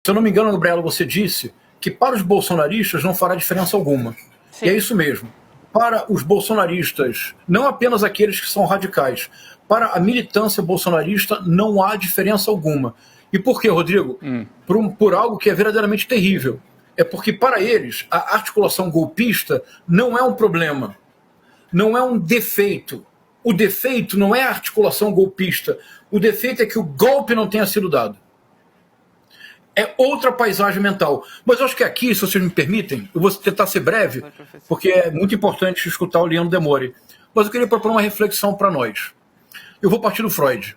Se eu não me engano, Gabriela, você disse que para os bolsonaristas não fará diferença alguma. Sim. E é isso mesmo. Para os bolsonaristas, não apenas aqueles que são radicais, para a militância bolsonarista não há diferença alguma. E por quê, Rodrigo? Por algo que é verdadeiramente terrível. É porque para eles a articulação golpista não é um problema, não é um defeito. O defeito não é a articulação golpista, o defeito é que o golpe não tenha sido dado. É outra paisagem mental. Mas eu acho que aqui, se vocês me permitem, eu vou tentar ser breve, porque é muito importante escutar o Leandro Demore. Mas eu queria propor uma reflexão para nós. Eu vou partir do Freud.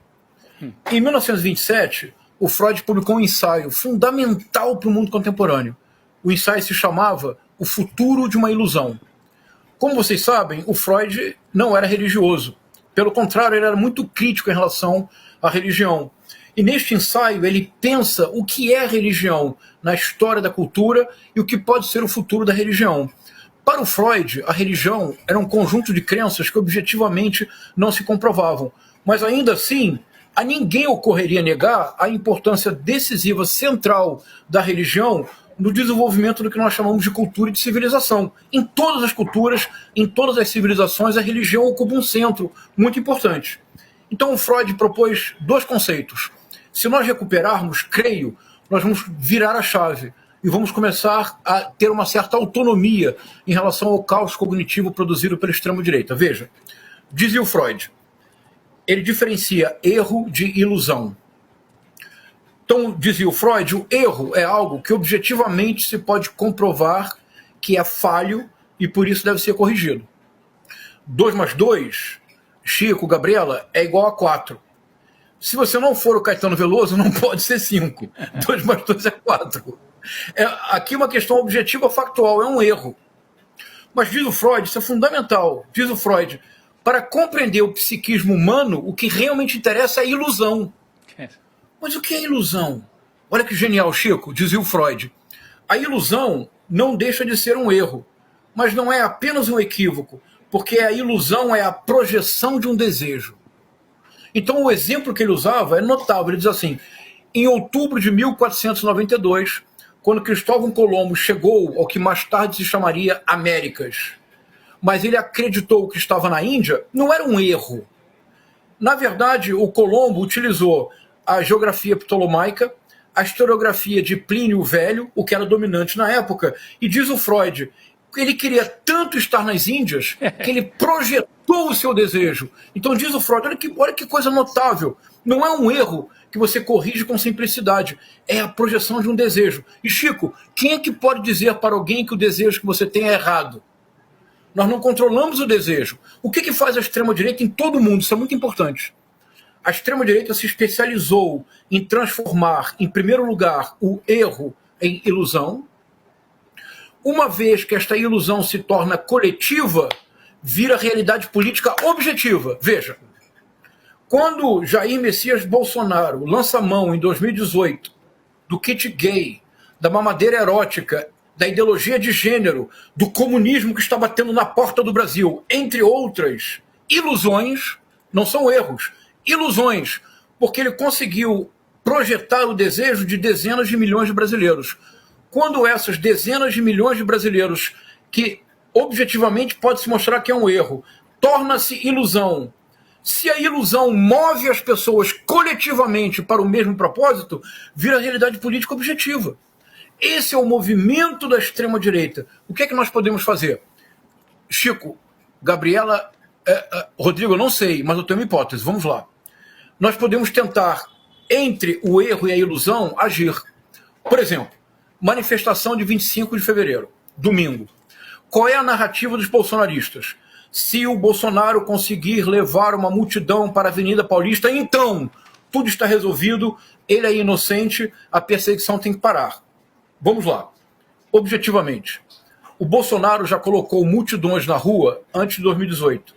Em 1927, o Freud publicou um ensaio fundamental para o mundo contemporâneo. O ensaio se chamava O Futuro de uma Ilusão. Como vocês sabem, o Freud não era religioso. Pelo contrário, ele era muito crítico em relação à religião. E neste ensaio ele pensa o que é religião na história da cultura e o que pode ser o futuro da religião. Para o Freud, a religião era um conjunto de crenças que objetivamente não se comprovavam. Mas ainda assim, a ninguém ocorreria negar a importância decisiva, central da religião no desenvolvimento do que nós chamamos de cultura e de civilização. Em todas as culturas, em todas as civilizações, a religião ocupa um centro muito importante. Então o Freud propôs dois conceitos. Se nós recuperarmos, creio, nós vamos virar a chave e vamos começar a ter uma certa autonomia em relação ao caos cognitivo produzido pela extrema-direita. Veja, dizia o Freud, ele diferencia erro de ilusão. Então, dizia o Freud, o erro é algo que objetivamente se pode comprovar que é falho e por isso deve ser corrigido. 2 mais 2, Chico, Gabriela, é igual a 4. Se você não for o Caetano Veloso, não pode ser 5. 2 mais 2 é 4. Aqui uma questão objetiva factual, é um erro. Mas diz o Freud, isso é fundamental, diz o Freud, para compreender o psiquismo humano, o que realmente interessa é a ilusão. Mas o que é ilusão? Olha que genial, Chico, dizia o Freud. A ilusão não deixa de ser um erro, mas não é apenas um equívoco, porque a ilusão é a projeção de um desejo. Então o exemplo que ele usava é notável, ele diz assim, em outubro de 1492, quando Cristóvão Colombo chegou ao que mais tarde se chamaria Américas, mas ele acreditou que estava na Índia, não era um erro. Na verdade, o Colombo utilizou a geografia ptolomaica, a historiografia de Plínio o Velho, o que era dominante na época, e diz o Freud, ele queria tanto estar nas Índias que ele projetou o seu desejo. Então diz o Freud, olha que coisa notável. Não é um erro que você corrige com simplicidade. É a projeção de um desejo. E Chico, quem é que pode dizer para alguém que o desejo que você tem é errado? Nós não controlamos o desejo. O que faz a extrema-direita em todo o mundo? Isso é muito importante. A extrema-direita se especializou em transformar, em primeiro lugar, o erro em ilusão. Uma vez que esta ilusão se torna coletiva, vira realidade política objetiva. Veja, quando Jair Messias Bolsonaro lança a mão em 2018 do kit gay, da mamadeira erótica, da ideologia de gênero, do comunismo que está batendo na porta do Brasil, entre outras ilusões, não são erros, ilusões, porque ele conseguiu projetar o desejo de dezenas de milhões de brasileiros. Quando essas dezenas de milhões de brasileiros, que objetivamente pode se mostrar que é um erro, torna-se ilusão. Se a ilusão move as pessoas coletivamente para o mesmo propósito, vira realidade política objetiva. Esse é o movimento da extrema-direita. O que é que nós podemos fazer? Chico, Gabriela, Rodrigo, eu não sei, mas eu tenho uma hipótese. Vamos lá. Nós podemos tentar, entre o erro e a ilusão, agir. Por exemplo, manifestação de 25 de fevereiro, domingo. Qual é a narrativa dos bolsonaristas? Se o Bolsonaro conseguir levar uma multidão para a Avenida Paulista, então tudo está resolvido, ele é inocente, a perseguição tem que parar. Vamos lá. Objetivamente, o Bolsonaro já colocou multidões na rua antes de 2018.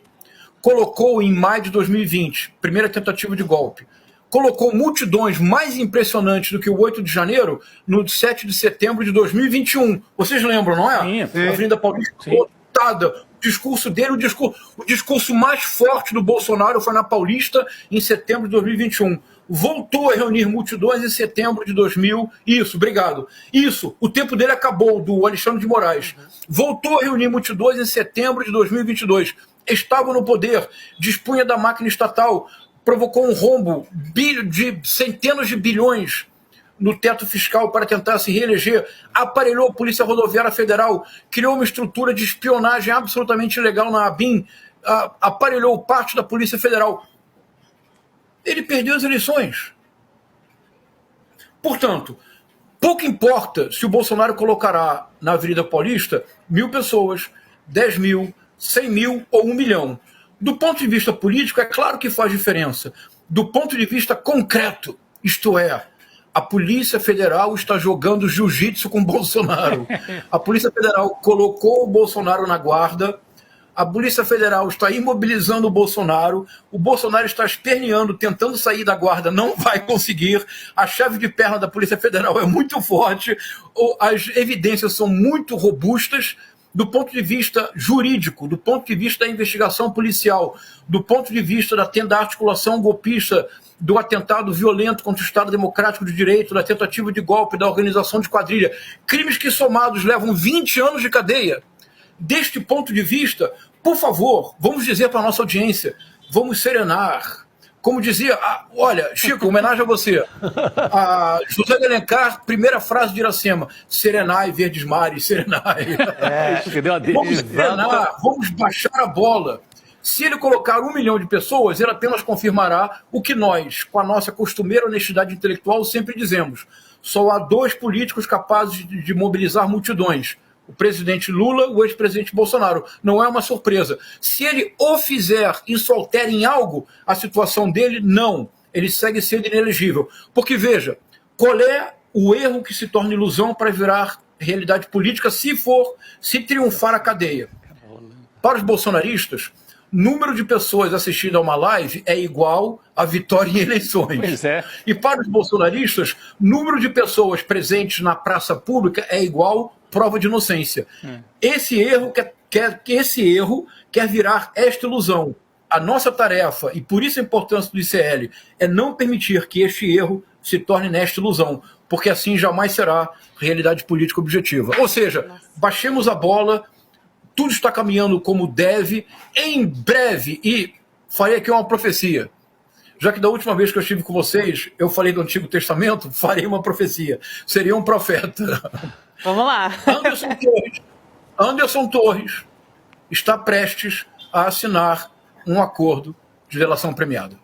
Colocou em maio de 2020, primeira tentativa de golpe. Colocou multidões mais impressionantes do que o 8 de janeiro no 7 de setembro de 2021. Vocês lembram, não é? Sim. A Avenida Paulista lotada. O discurso dele, o discurso mais forte do Bolsonaro foi na Paulista em setembro de 2021. voltou a reunir multidões em setembro de 2000. Isso, obrigado. Isso, o tempo dele acabou, do Alexandre de Moraes. Voltou a reunir multidões em setembro de 2022. Estava no poder, dispunha da máquina estatal, provocou um rombo de centenas de bilhões no teto fiscal para tentar se reeleger, aparelhou a Polícia Rodoviária Federal, criou uma estrutura de espionagem absolutamente ilegal na ABIN, aparelhou parte da Polícia Federal. Ele perdeu as eleições. Portanto, pouco importa se o Bolsonaro colocará na Avenida Paulista 1.000 pessoas, 10 mil, 100 mil ou 1 milhão. Do ponto de vista político, é claro que faz diferença. Do ponto de vista concreto, isto é, a Polícia Federal está jogando jiu-jitsu com o Bolsonaro. A Polícia Federal colocou o Bolsonaro na guarda, a Polícia Federal está imobilizando o Bolsonaro está esperneando, tentando sair da guarda, não vai conseguir, a chave de perna da Polícia Federal é muito forte, as evidências são muito robustas, do ponto de vista jurídico, do ponto de vista da investigação policial, do ponto de vista da articulação golpista, do atentado violento contra o Estado Democrático de Direito, da tentativa de golpe, da organização de quadrilha, crimes que somados levam 20 anos de cadeia. Deste ponto de vista, por favor, vamos dizer para a nossa audiência, vamos serenar. Como dizia, olha, Chico, homenagem a você. A José de Alencar, primeira frase de Iracema: serenai, verdes mares, serenai. Vamos serenar, vamos baixar a bola. Se ele colocar 1 milhão de pessoas, ele apenas confirmará o que nós, com a nossa costumeira honestidade intelectual, sempre dizemos. Só há 2 políticos capazes de mobilizar multidões: o presidente Lula e o ex-presidente Bolsonaro. Não é uma surpresa. Se ele o fizer, isso altera em algo a situação dele? Não. Ele segue sendo inelegível. Porque, veja, qual é o erro que se torna ilusão para virar realidade política se triunfar a cadeia? Para os bolsonaristas, número de pessoas assistindo a uma live é igual a vitória em eleições. Pois é. E para os bolsonaristas, número de pessoas presentes na praça pública é igual prova de inocência. Esse erro quer virar esta ilusão. A nossa tarefa, e por isso a importância do ICL, é não permitir que este erro se torne nesta ilusão, porque assim jamais será realidade política objetiva. Ou seja, baixemos a bola, tudo está caminhando como deve, em breve, e farei aqui uma profecia. Já que da última vez que eu estive com vocês, eu falei do Antigo Testamento, farei uma profecia. Seria um profeta. Vamos lá. Anderson Torres está prestes a assinar um acordo de delação premiada.